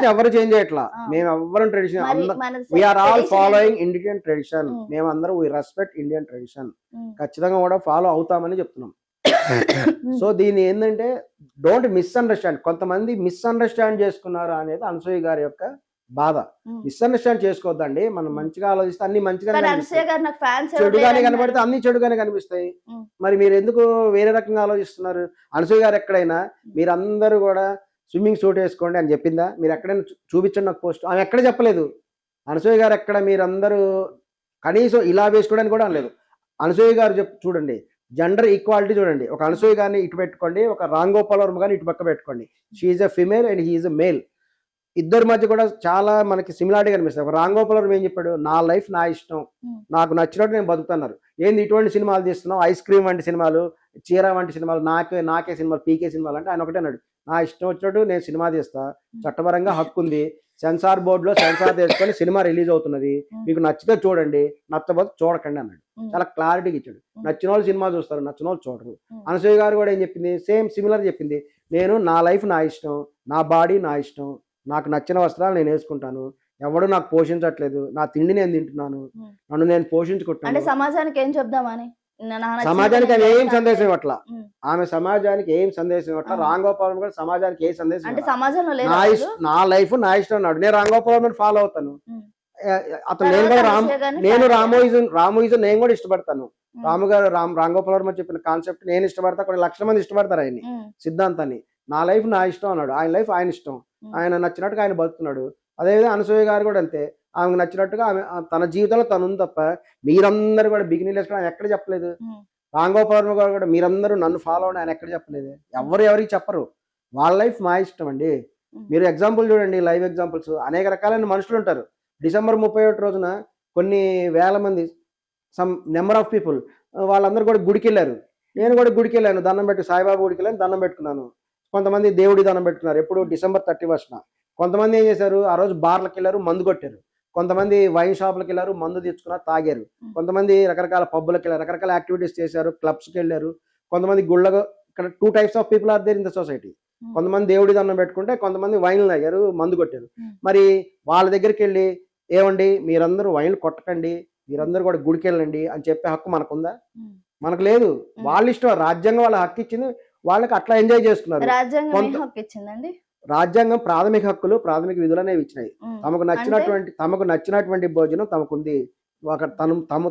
ఎవరు చేంజ్ చేయట్లా. మేము ఎవ్వరం tradition, we are all following Indian tradition. మేమందరం వీ రెస్పెక్ట్ ఇండియన్ ట్రెడిషన్. ఖచ్చితంగా కూడా ఫాలో అవుతామని చెప్తున్నాం. సో దీని ఏంటంటే డోంట్ మిస్అండర్స్టాండ్. కొంతమంది మిస్అండర్స్టాండ్ చేసుకున్నారు అనేది అనసూయ గారి యొక్క బాధ. మిస్అండర్స్టాండ్ చేసుకోవద్దండి. మనం మంచిగా ఆలోచిస్తే అన్ని మంచిగానే, చెడుగానే కనబడితే అన్ని చెడుగానే కనిపిస్తాయి. మరి మీరు ఎందుకు వేరే రకంగా ఆలోచిస్తున్నారు? అనసూయ గారు ఎక్కడైనా మీరందరూ కూడా స్విమ్మింగ్ సూట్ వేసుకోండి అని చెప్పిందా? మీరు ఎక్కడైనా చూపించండి నాకు పోస్ట్. ఆమె ఎక్కడ చెప్పలేదు. అనసూయ గారు ఎక్కడ మీరందరూ కనీసం ఇలా వేసుకోవడానికి కూడా అనలేదు. అనసూయ గారు చూడండి, జెండర్ ఈక్వాలిటీ చూడండి. ఒక అనసూయ గారిని ఇటు పెట్టుకోండి, ఒక రామ్ గోపాల్ వర్మ గారిని ఇటు పక్క పెట్టుకోండి. She a female and he a male. ఇద్దరి మధ్య కూడా చాలా మనకి సిమిలారిటీ కనిపిస్తుంది. ఒక రామ్ గోపాల్ వర్మ ఏం చెప్పాడు? నా లైఫ్ నా ఇష్టం, నాకు నచ్చినట్టు నేను బతుకుతున్నారు. ఏంది ఇటువంటి సినిమాలు తీస్తున్నావు? ఐస్ క్రీమ్ వంటి సినిమాలు, చీర వంటి సినిమాలు, నాకే సినిమాలు, పీకే సినిమాలు అంటే ఆయన ఒకటే అన్నాడు, నా ఇష్టం వచ్చినట్టు నేను సినిమా తీస్తా, చట్టపరంగా హక్కు ఉంది, సెన్సార్ బోర్డులో సెన్సార్ చేసుకొని సినిమా రిలీజ్ అవుతున్నది, మీకు నచ్చితే చూడండి, నచ్చబోతే చూడకండి అన్నాడు. చాలా క్లారిటీగా ఇచ్చాడు. నచ్చిన వాళ్ళు సినిమా చూస్తారు, నచ్చిన వాళ్ళు చూడరు. అనసూయ గారు కూడా ఏం చెప్పింది? సేమ్ సిమిలర్ చెప్పింది. నేను నా లైఫ్ నా ఇష్టం, నా బాడీ నా ఇష్టం, నాకు నచ్చిన వస్త్రాలు నేను వేసుకుంటాను, ఎవడు నాకు పోషించట్లేదు, నా తిండి నేను తింటున్నాను, నన్ను నేను పోషించుకుంటాను. సమాజానికి ఏం చెప్దామని, సమాజానికి ఆమె ఏం సందేశం ఇవ్వట్లా. ఆమె సమాజానికి ఏం సందేశం ఇవ్వట్లా. రామ్ గోపాల్ కూడా సమాజానికి ఏ సందేశం, నా లైఫ్ నా ఇష్టం అన్నాడు. నేను రామ్ గోపాల్ ఫాలో అవుతాను. అతను నేను కూడా రామోయిజం నేను కూడా ఇష్టపడతాను. రామ్ గోపాల్ వర్మ చెప్పిన కాన్సెప్ట్ నేను ఇష్టపడతా, కొన్ని లక్షల మంది ఇష్టపడతారు ఆయన్ని, సిద్ధాంతాన్ని. నా లైఫ్ నా ఇష్టం అన్నాడు. ఆయన లైఫ్ ఆయన ఇష్టం, ఆయన నచ్చినట్టుగా ఆయన బతుకుతున్నాడు. అదేవిధంగా అనసూయ గారు కూడా అంతే, ఆమెకు నచ్చినట్టుగా ఆమె తన జీవితంలో తను ఉంది తప్ప మీరందరూ కూడా బిగినీలు వేసుకోవడం ఆయన ఎక్కడ చెప్పలేదు. రామ్ గోపాల్ వర్మ గారు కూడా మీరందరూ నన్ను ఫాలో అవ్వడం ఆయన ఎక్కడ చెప్పలేదు. ఎవరికి చెప్పరు. వాళ్ళ లైఫ్ మా ఇష్టం అండి. మీరు ఎగ్జాంపుల్ చూడండి, లైవ్ ఎగ్జాంపుల్స్. అనేక రకాలైన మనుషులు ఉంటారు. డిసెంబర్ 31 రోజున కొన్ని వేల మంది, సమ్ నెంబర్ ఆఫ్ పీపుల్, వాళ్ళందరూ కూడా గుడికి వెళ్ళారు. నేను కూడా గుడికి వెళ్ళాను, దండం పెట్టి సాయిబాబా గుడికి వెళ్ళాను, దండం పెట్టుకున్నాను. కొంతమంది దేవుడి దండం పెట్టుకున్నారు. ఎప్పుడు? డిసెంబర్ 31న. కొంతమంది ఏం చేశారు? ఆ రోజు బార్లకు వెళ్ళారు, మందు కొట్టారు. కొంతమంది వైన్ షాపులకు వెళ్ళారు, మందు తెచ్చుకున్నారు, తాగారు. కొంతమంది రకరకాల పబ్బులకు వెళ్ళారు, రకరకాల యాక్టివిటీస్ చేశారు, క్లబ్స్కి వెళ్ళారు. కొంతమంది గుళ్ళగా, ఇక్కడ 2 types of people are there in the society. కొంతమంది దేవుడి దండం పెట్టుకుంటే, కొంతమంది వైన్లు తాగారు, మందు కొట్టారు. మరి వాళ్ళ దగ్గరికి వెళ్ళి ఏమండి మీరందరూ వైన్లు కొట్టకండి, మీరందరూ కూడా గుడికి వెళ్ళండి అని చెప్పే హక్కు మనకుందా? మనకు లేదు. వాళ్ళ ఇష్టం. రాజ్యాంగం వాళ్ళ హక్కు ఇచ్చింది, వాళ్ళకి అట్లా ఎంజాయ్ చేసుకున్నారు. రాజ్యాంగం ప్రాథమిక హక్కులు, ప్రాథమిక విధులు అనేవి ఇచ్చినాయి. తమకు నచ్చినటువంటి భోజనం తమకుంది. తాము